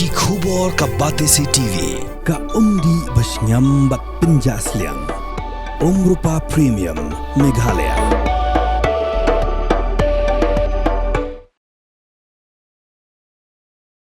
Ki khubor ka Batesi TV. Ka umdi basnyambak penjaslian. Rupa Premium Meghalaya.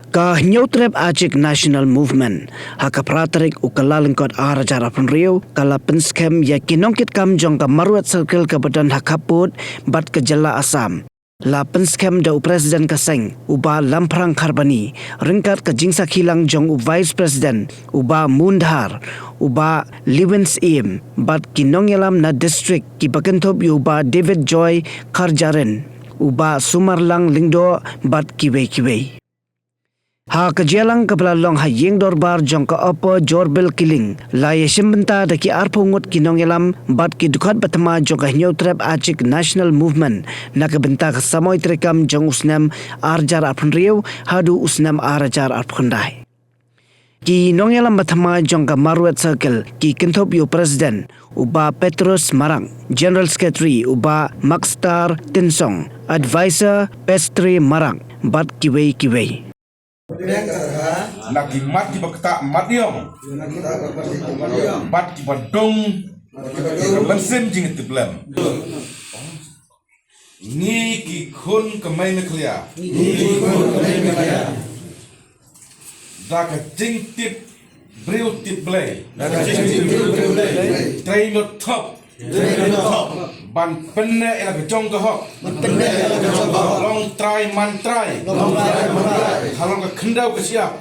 Ka nyautrep Acik National Movement haka praterik ukalalengkot arajar apun riu kala penskem ya kinongkit kam jong ka maruat circle ka badan hakaput bat ke jala Asam. La penskem da presiden kaseng uba lamprang karbani ringkat ke jingsa hilang jong vice president uba mundhar uba Lewins im bat kinongyalam na district ki bakentop uba David Joy Karjaren uba Sumarlang Lingdo bat kiwe. Ha kejalang kepala long ha yeng dorbar jong ka apa jorbil killing la yeshim benta da ki arpungut kinongelam bat ki dukat batama jong ka nyautrep Acik National Movement na ka benta ka samoy trekam jong usnam arjar arpun riu hadu usnam arajar arpundai ki nongelam batama jong ka maruat circle ki kentop yu president uba Petrus Marang, General Secretary uba Makstar Tinsong, Advisor Pestri Marang bat kiwe. Lagi mat di bakta madiong bat di badong lensim jing itu belum ni ki kun kemai meklia da ka jing tip breu tip blay trai not top ban penne ela kejong ke hok long try man try halong ke kendau ke siap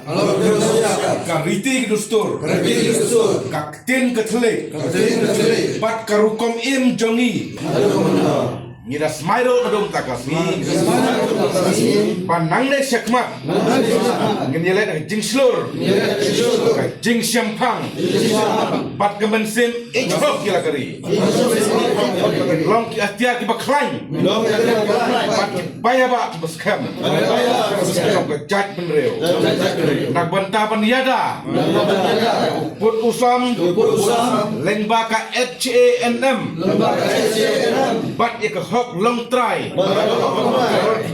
ka riti ke dustur ka tin ke telik bat karukom im jongi ngira smairo adom takasmi panang ne syakmat ngene le jing slur ka jing syampang bat kemensin ejok kila kari long ki atia ki baklan bat baya ba ki baskam ka jaj benreu nak banta paniada put usam lengba ka HANM bat ik hok long try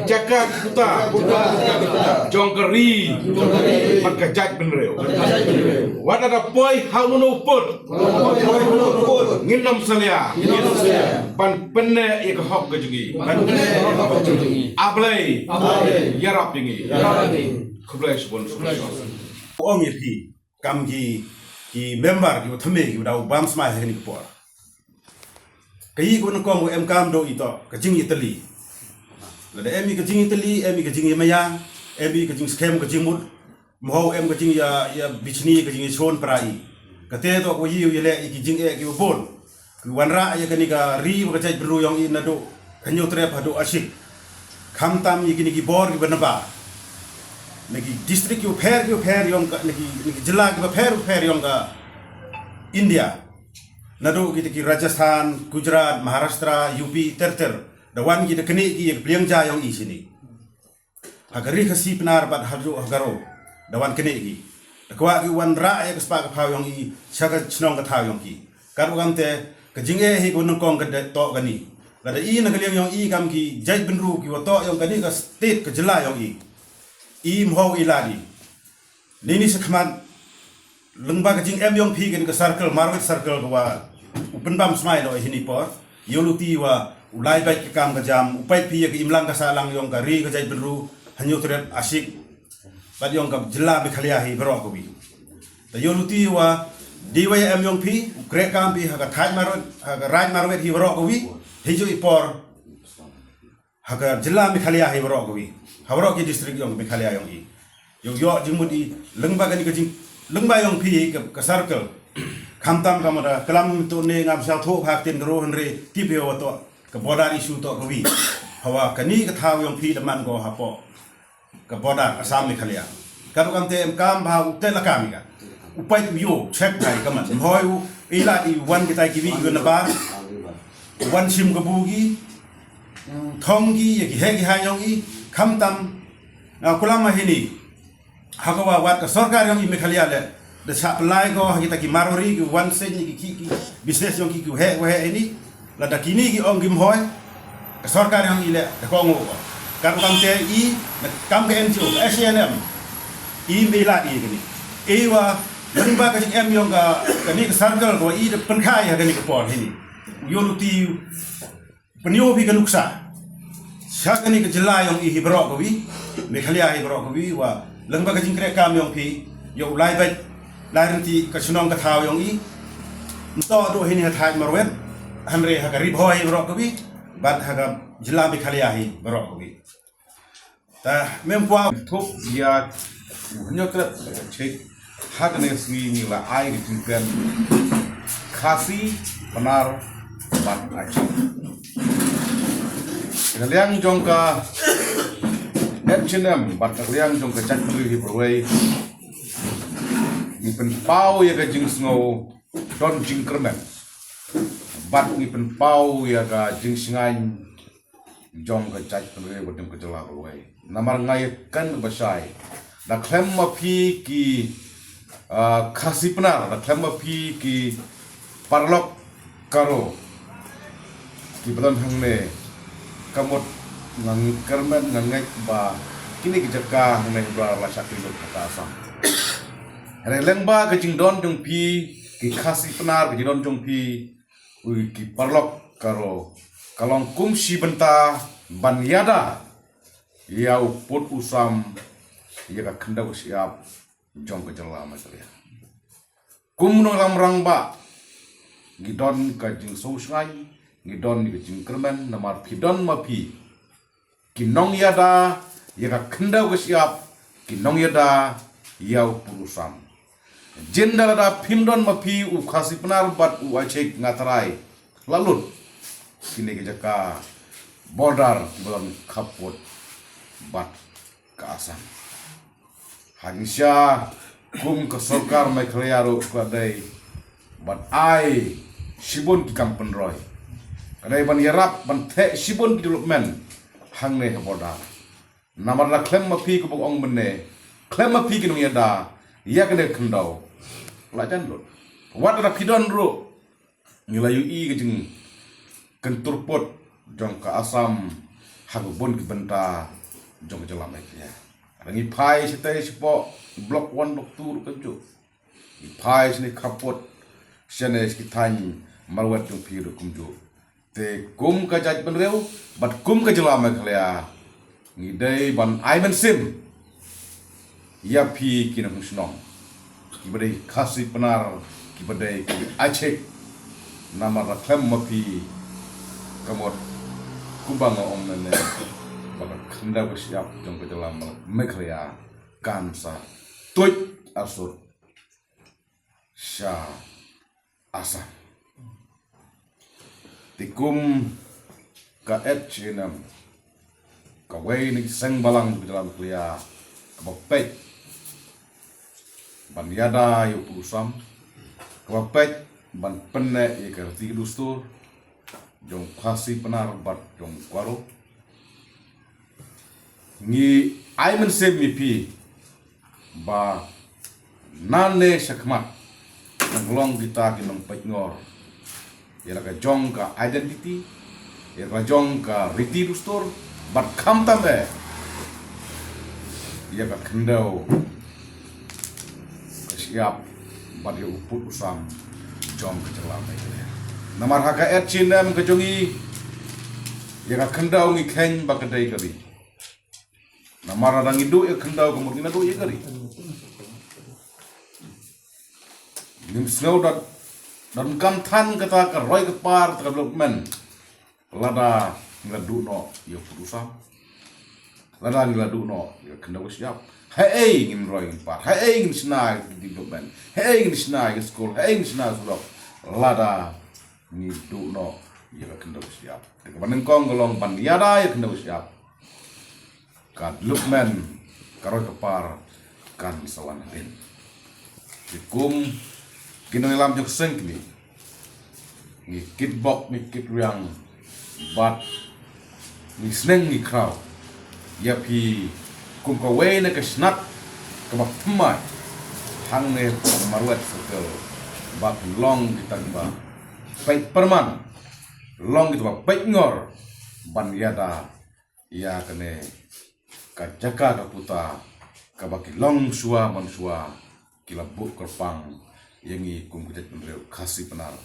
jaga kuta jongkeri maka jaj benreu wada da boy how no put nginom salia pan penne ik hok kejugi ablay yarap dingi kublay spon om yepi kam ki member ki thame ki da bam smai heni ko kai ko ko em kam do ito ka jing itali la da emi ka jing itali emi ka jing maya emi ka jing scam ka jing mut mo em ka jing ya bichni ka jing chon prai ka te to ko yi le ki jing e ki bon ki wanra ya kani ka ri ka jai bru yong in do kanyo tre phado Acik kham tam yi kini ki bor ki banaba nagi district yo pher yong ka nagi jilla ki pher yong ka India nado kita ki Rajasthan, Gujarat, Maharashtra, UP, terter. Dawan kita kini ki bliang ja yang isini. Hagari kasi penar bat haju hagaro. Dawan kini ki. Dakwa ki wan ra ya kespa ka yang i syaga chnong ka thau yang ki. Karu kamte ka jinge hi ko nongkong ka to gani. Lada i nagaliang yang i kam ki jai benru ki wato yang gani ka state ka jela yang i. I mho iladi. Nini sekhman lengba ka jing em yang pi kan ka circle marwet circle wa upen bam smai do hini por yoluti wa ulai bai ke kam ka jam upai pi ke imlang ka salang yong ka ri ka jai beru hanyo tret Acik bad yong ka jela be khalia hi bro ko bi ta yoluti wa DYM yong pi krek kam pi ha ka thai marot ha ka raj marwet hi bro ko bi hijo i por ha ka jela be khalia hi bro ko bi ha bro ki district yong be khalia yong i yo jingmudi lengba ka ni ka jing lengba yong pi ka circle kamtam kamada kelam tu ne ngam sa tho hak tin ro henre tipeo to ka border issue to ko wi hawa kani ka thaw yong phi daman go hapo ka border Assam ni khalia ka kam te kam ba u te la kam ga upai tu yo check thai ka man hoi u ila i wan ki tai ki wi na ba wan sim ka bugi thong gi ki he gi ha yong i kamtam na kulama hini hakawa wat ka sarkar yong i me khalia le the supply go kita ki marori ki one sen ki business yang ki he ini la da kini ki ong gim hoy ka sarkar yang ile ka ko ngo ka kam te i kam ke NGO SNM bela gini wa lengba ka em yong ka ni sargal ko de penkai ha ni ko pon ini yoluti penyo bi ka nuksa syak ni ka jela yong hibro ko bi Meghalaya hibro ko bi wa lengba ka jingkre kam yong pi yo lai ba lai renti ka sunong ka thao yong to do hini ha thai marwet hanre ha ka ribhoi hibro ko bi bat ha ka jela Meghalaya hibro ko bi ta mempuang thup ya nyokret cek hak neswi ni la ai ditingkan khasi benar bat aja kalian jongka H&M bat kalian jongka cak beli berway ni pen pau ya ka jing snow don jing kermen bat ni pen pau ya ka jing singai jongka cak beli bodem kejela berway namar ngai kan basai da klem mapi ki khasi penar da klem mapi ki parlok karo ki badan hangne kamot ngang kermen ngang ba kini ki jaka hangne bra la sakri lo kata asam re lengba ke jing don jong pi ki khasi penar ki don jong pi ki parlok karo kalong kum si benta ban yada yau put usam ya ka khanda siap jong ke jela masalah kum no ram rang ba gidon ka jing so sngai gidon ni jing kermen namar pidon mapi kinong yada ya ka khanda siap kinong yada yau put usam jendala da pindon mapi u khasi penar bat u achek ngatarai lalut kini ke jaka border belum kaput bat ke asam hagisya kum ke sorkar Meghalaya ro kadai bat ai sibun ki kampen roy kadai ban yarap ban the sibun ki development hangne border namar la klem mapi ko bong menne klem mapi ki nung yada ya kene khendau lajan lo wat ra pidon ro ngilayu i ke jing kentur pot jong ka asam hagbon ki benta jong jalam ya rangi pai sitai sipo blok 1 blok 2 kejo pai sini kapot sene ki tan marwat jong pi ro kumjo te kum ka jaj benreu bat kum ka jalam Meghalaya ngi dai ban aimen sim ya pi ki na musnong ki badai khasi penar ki badai ki achek nama raklem mapi kamot kubang om nene baka khanda ko siap jong ko dalam Meghalaya kansa tuj asur sha asa tikum ka H&M ka wei ni seng balang ko dalam Meghalaya ka bapet ban yada yu pusam ka bapet ban penne ye kerti dustur jong khasi penar bat jong kwaro ni aimen se mi pi ba nane sakmat nglong kita ki nong pet ngor ya ka jong ka identity ya ka jong ka riti dustur bat kham tambe ya ka khendau siap bat ye uput usam jong kejelam ya namar haka H&M kejongi ya ka khendau ngi khen ba kedai kali namar adang idu ya khendau kemurina do ya kali nim snow dan kam than kata ka roi ke par development lada ngadu no ya putusam lada ngadu no ya khendau siap hei ngin roi par hei ngin sna development hei ngin sna school hei ngin sna sulok lada ni du no ya khendau siap ke banengkong golong ban yada ya khendau siap kan lukmen karoi kepar kan sawan den dikum kini lam jok seng ni kitbok ni kitriang bat ni sneng ni kraw ya pi kum ka we na ka snat ka ba pmai hang ne marwat circle bat long ditangba pai perman long itu ba pai ngor ban yada ya kene ka jaka ka puta kabaki long shua man shua kila bu kerpang yangi kum kudet penreu kasih penar.